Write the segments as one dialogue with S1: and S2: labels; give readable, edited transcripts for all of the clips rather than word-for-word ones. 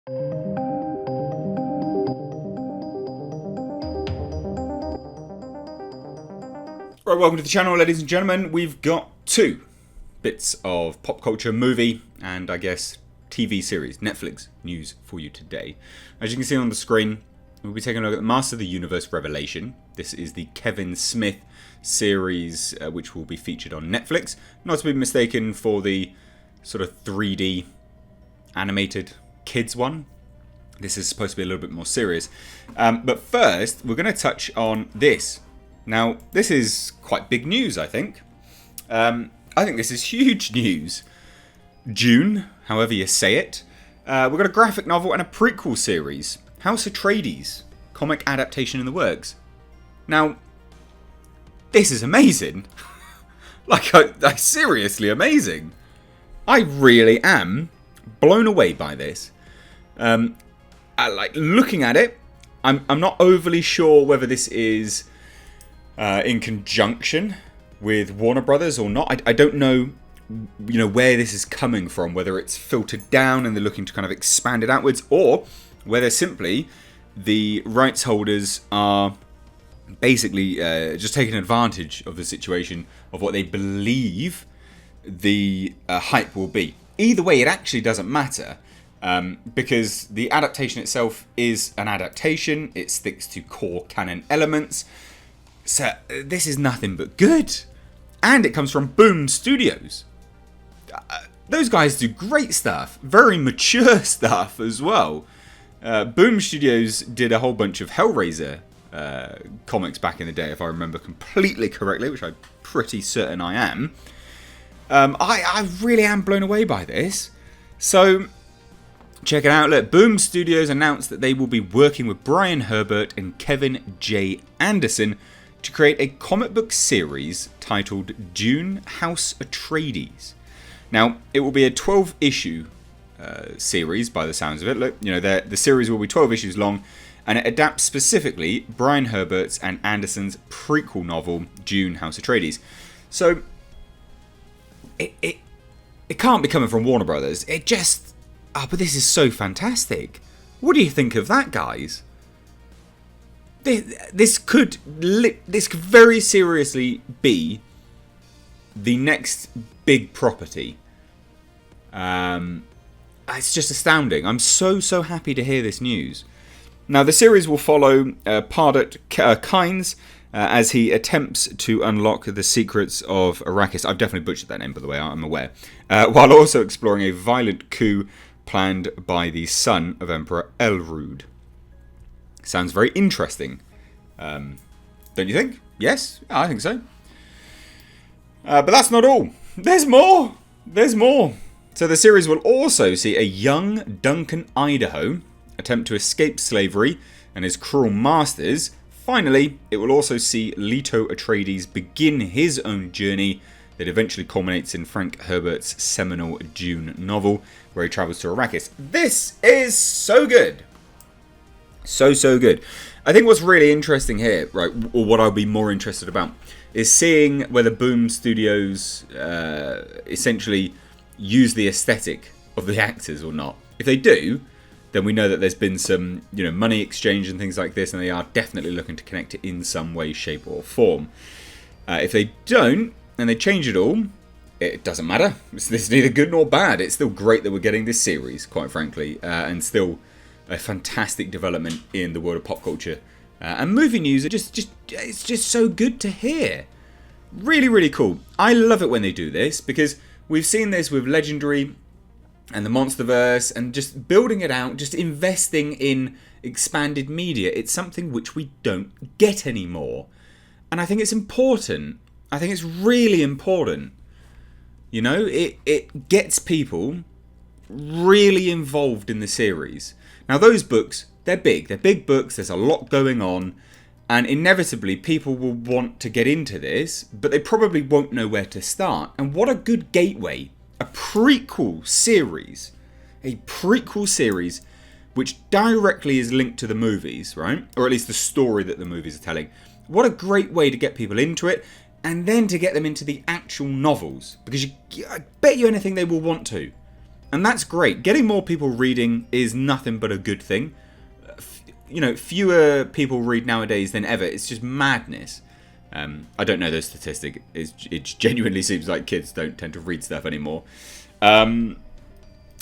S1: Right, welcome to the channel, ladies and gentlemen. We've got two bits of pop culture, movie, and I guess TV series, Netflix news for you today. As you can see on the screen, we'll be taking a look at the Master of the Universe Revelation. This is the Kevin Smith series, which will be featured on Netflix. Not to be mistaken for the sort of 3D animated kids one. This is supposed to be a little bit more serious. But first, we're going to touch on this. Now, this is quite big news, I think. I think this is huge news. Dune, however you say it. We've got a graphic novel and a prequel series. House Atreides, comic adaptation in the works. Now, this is amazing. like seriously amazing. I really am blown away by this. Like looking at it, I'm not overly sure whether this is in conjunction with Warner Brothers or not. I don't know, where this is coming from. Whether it's filtered down and they're looking to kind of expand it outwards, or whether simply the rights holders are basically just taking advantage of the situation of what they believe the hype will be. Either way, it actually doesn't matter. Because the adaptation itself is an adaptation. It sticks to core canon elements. So this is nothing but good. And it comes from Boom Studios. Those guys do great stuff. Very mature stuff as well. Boom Studios did a whole bunch of Hellraiser comics back in the day, if I remember completely correctly, which I'm pretty certain I am. I really am blown away by this. So check it out. Look, Boom Studios announced that they will be working with Brian Herbert and Kevin J. Anderson to create a comic book series titled Dune House Atreides. Now, it will be a 12-issue series by the sounds of it. Look, the series will be 12 issues long, and it adapts specifically Brian Herbert's and Anderson's prequel novel, Dune House Atreides. So, it can't be coming from Warner Brothers. It just... but this is so fantastic. What do you think of that, guys? This could very seriously be the next big property. It's just astounding. I'm so happy to hear this news. Now, the series will follow Pardot Kynes as he attempts to unlock the secrets of Arrakis. I've definitely butchered that name, by the way, I'm aware. While also exploring a violent coup planned by the son of Emperor Elrond. Sounds very interesting. Don't you think? Yes? I think so. But that's not all. There's more. There's more. So the series will also see a young Duncan Idaho attempt to escape slavery and his cruel masters. Finally, it will also see Leto Atreides begin his own journey that eventually culminates in Frank Herbert's seminal Dune novel, where he travels to Arrakis. This is so good. So good. I think what's really interesting here, right, or what I'll be more interested about, is seeing whether Boom Studios essentially use the aesthetic of the actors or not. If they do, then we know that there's been some, money exchange and things like this, and they are definitely looking to connect it in some way, shape, or form. If they don't, and they change it all, it doesn't matter. It's neither good nor bad. It's still great that we're getting this series, quite frankly, and still a fantastic development in the world of pop culture. And movie news are it's just so good to hear. Really cool. I love it when they do this, because we've seen this with Legendary and the Monsterverse, and just building it out, just investing in expanded media. It's something which we don't get anymore. And I think it's important. I think it's really important. It gets people really involved in the series. Now, those books, they're big. They're big books. There's a lot going on. And inevitably, people will want to get into this, but they probably won't know where to start. And what a good gateway. A prequel series. A prequel series which directly is linked to the movies, right? Or at least the story that the movies are telling. What a great way to get people into it, and then to get them into the actual novels. Because I bet you anything they will want to. And that's great. Getting more people reading is nothing but a good thing. Fewer people read nowadays than ever. It's just madness. I don't know the statistic. It genuinely seems like kids don't tend to read stuff anymore.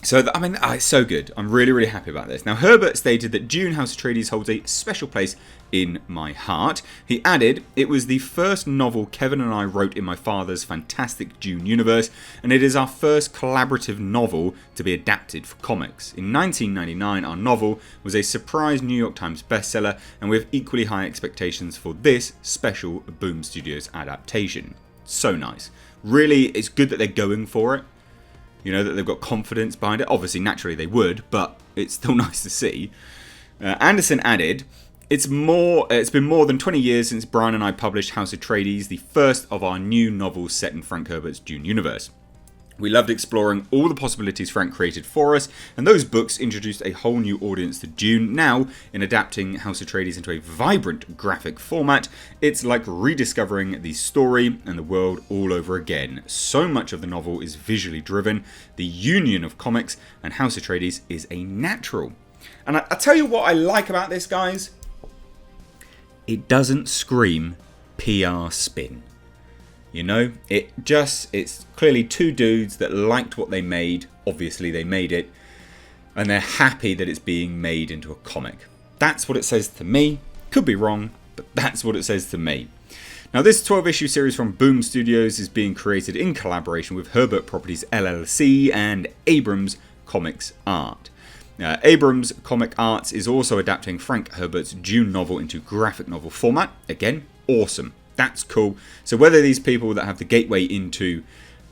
S1: It's so good. I'm really, really happy about this. Now, Herbert stated that Dune House Atreides holds a special place in my heart. He added, it was the first novel Kevin and I wrote in my father's fantastic Dune universe, and it is our first collaborative novel to be adapted for comics. In 1999, our novel was a surprise New York Times bestseller, and we have equally high expectations for this special Boom Studios adaptation. So nice. Really, it's good that they're going for it. That they've got confidence behind it. Obviously, naturally they would, but it's still nice to see. Anderson added, it's been more than 20 years since Brian and I published House Atreides, the first of our new novels set in Frank Herbert's Dune universe. We loved exploring all the possibilities Frank created for us, and those books introduced a whole new audience to Dune. Now, in adapting House Atreides into a vibrant graphic format, it's like rediscovering the story and the world all over again. So much of the novel is visually driven, the union of comics and House Atreides is a natural. And I tell you what I like about this, guys. It doesn't scream PR spin. It's clearly two dudes that liked what they made. Obviously, they made it. And they're happy that it's being made into a comic. That's what it says to me. Could be wrong, but that's what it says to me. Now, this 12-issue series from Boom Studios is being created in collaboration with Herbert Properties LLC and Abrams Comics Art. Abrams Comic Arts is also adapting Frank Herbert's Dune novel into graphic novel format. Again, awesome. That's cool. So whether these people that have the gateway into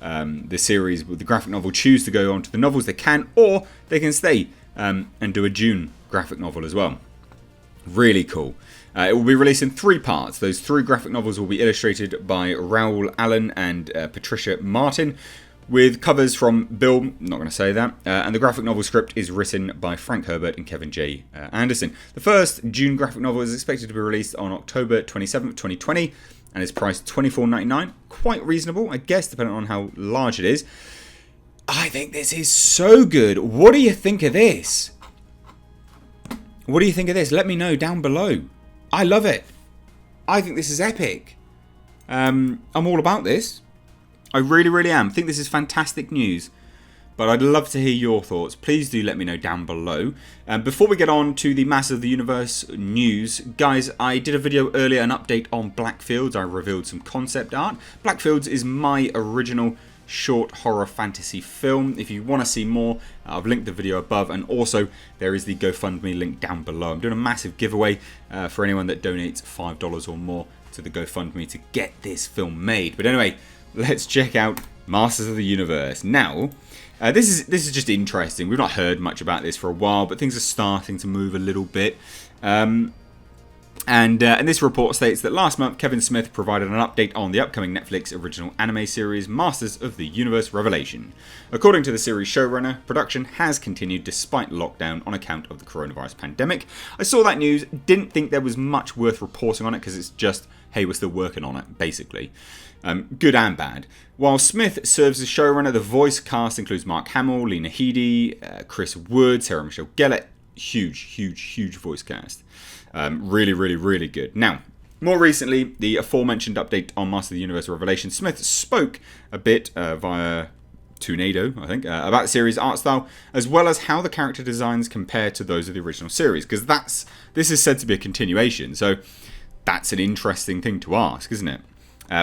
S1: the series with the graphic novel choose to go on to the novels, they can, or they can stay and do a Dune graphic novel as well. Really cool. It will be released in 3 parts. Those 3 graphic novels will be illustrated by Raoul Allen and Patricia Martin, with covers from Bill, not going to say that, and the graphic novel script is written by Frank Herbert and Kevin J. Anderson. The first Dune graphic novel is expected to be released on October 27th, 2020, and is priced $24.99. Quite reasonable, I guess, depending on how large it is. I think this is so good. What do you think of this? What do you think of this? Let me know down below. I love it. I think this is epic. I'm all about this. I really, really am. I think this is fantastic news. But I'd love to hear your thoughts. Please do let me know down below. Before we get on to the Masters of the Universe news, guys, I did a video earlier, an update on Blackfields. I revealed some concept art. Blackfields is my original short horror fantasy film. If you want to see more, I've linked the video above, and also there is the GoFundMe link down below. I'm doing a massive giveaway for anyone that donates $5 or more to the GoFundMe to get this film made. But anyway, let's check out Masters of the Universe. Now, this is just interesting. We've not heard much about this for a while, but things are starting to move a little bit. And this report states that last month, Kevin Smith provided an update on the upcoming Netflix original anime series, Masters of the Universe Revelation. According to the series showrunner, production has continued despite lockdown on account of the coronavirus pandemic. I saw that news, didn't think there was much worth reporting on it because it's just, hey, we're still working on it, basically. Good and bad. While Smith serves as showrunner, the voice cast includes Mark Hamill, Lena Headey, Chris Wood, Sarah Michelle Gellar. Huge voice cast. Really, really, really good. Now, more recently, the aforementioned update on Master of the Universe Revelation, Smith spoke a bit via Tornado, I think, about the series' art style, as well as how the character designs compare to those of the original series, because this is said to be a continuation, so that's an interesting thing to ask, isn't it?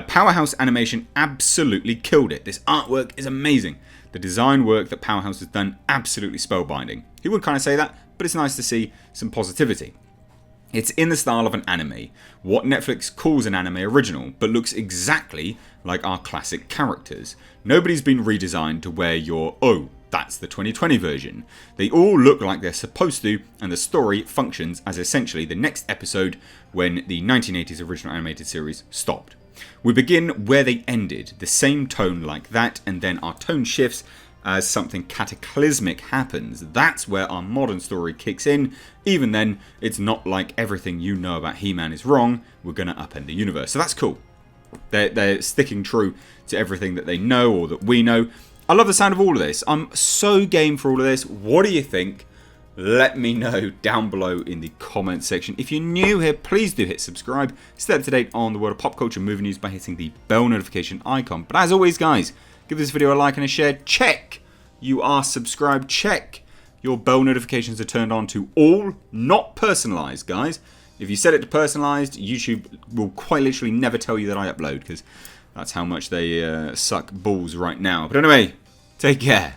S1: Powerhouse Animation absolutely killed it. This artwork is amazing. The design work that Powerhouse has done, absolutely spellbinding. He would kind of say that, but it's nice to see some positivity. It's in the style of an anime, what Netflix calls an anime original, but looks exactly like our classic characters. Nobody's been redesigned to where you're, oh, that's the 2020 version. They all look like they're supposed to, and the story functions as essentially the next episode when the 1980s original animated series stopped. We begin where they ended, the same tone like that, and then our tone shifts as something cataclysmic happens. That's where our modern story kicks in. Even then, it's not like everything you know about He-Man is wrong. We're going to upend the universe. So that's cool. They're sticking true to everything that they know or that we know. I love the sound of all of this. I'm so game for all of this. What do you think? Let me know down below in the comment section. If you're new here, please do hit subscribe. Stay up to date on the world of pop culture movie news by hitting the bell notification icon. But as always, guys, give this video a like and a share. Check you are subscribed. Check your bell notifications are turned on to all, not personalized, guys. If you set it to personalized, YouTube will quite literally never tell you that I upload, because that's how much they suck balls right now. But anyway, take care.